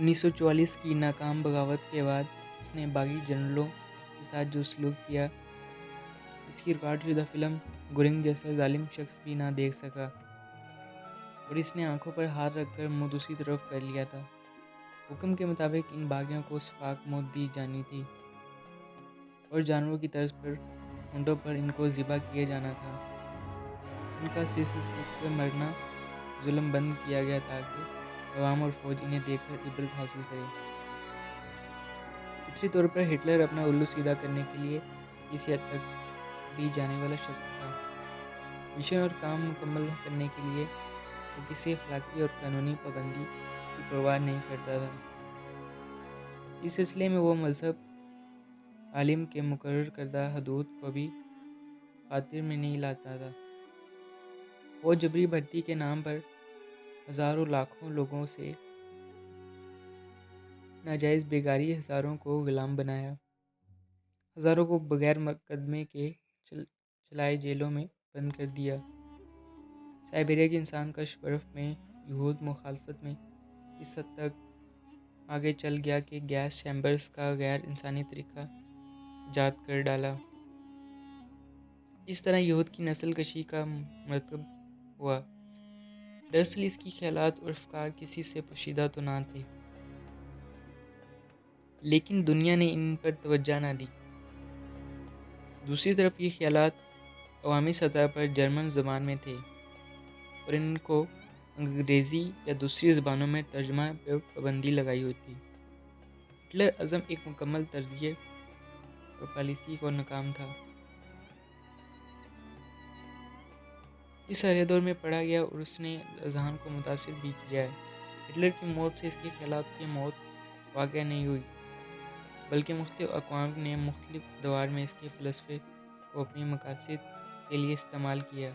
1944 की नाकाम बगावत के बाद इसने बागी जनरलों के साथ जो सलूक किया, इसकी रिकॉर्डशुदा फिल्म गुरिंग जैसा जालिम शख्स भी ना देख सका और इसने आंखों पर हाथ रखकर मुंह दूसरी तरफ कर लिया था। हुक्म के मुताबिक इन बागियों को सफाक मौत दी जानी थी और जानवरों की तर्ज पर ऊँटों पर इनको ज़िबा किया जाना था। इनका सिर मरना जुल्म बंद किया गया ताकि अवाम और फौज इन्हें देखकर इबरत हासिल करे। फितरी तौर पर हिटलर अपना उल्लू सीधा करने के लिए किसी हद तक भी जाने वाला शख्स था। मिशन और काम मुकम्मल करने के लिए वो किसी अखलाकी और कानूनी पाबंदी की परवाह नहीं करता था। इस सिलसिले में वो मजहब आलिम के मुकर्रर करदा हदूद को भी खातिर में नहीं लाता था। वो जबरी भर्ती के नाम पर हज़ारों लाखों लोगों से नाजायज़ बेगारी, हज़ारों को गुलाम बनाया, हज़ारों को बगैर मुकदमे के चलाए जेलों में बंद कर दिया। साइबेरिया की इंसान कश बर्फ़ में यहूद मुखालफत में इस हद तक आगे चल गया कि गैस चैम्बर्स का गैर इंसानी तरीका ईजाद कर डाला। इस तरह यहूद की नस्ल कशी का मरतब हुआ। दरअसल इसकी ख्यालात और अफकार किसी से पोशीदा तो ना थे, लेकिन दुनिया ने इन पर तवज्जो ना दी। दूसरी तरफ ये ख्यालात अवामी सतह पर जर्मन ज़बान में थे और इनको अंग्रेज़ी या दूसरी ज़बानों में तर्जमा पर पाबंदी लगाई हुई थी। हिटलर अज़म एक मुकम्मल तर्जिए और पॉलिसी को नाकाम था। इस सरहद दौर में पढ़ा गया और उसने अज़हान को मुतासिर भी किया है। हिटलर की मौत से इसके ख्यालात की मौत वाक़या नहीं हुई, बल्कि मुख्तलिफ़ अक़वाम ने मुख्तलिफ़ अदवार में इसके फ़लसफ़े को अपनी मकासद के लिए इस्तेमाल किया।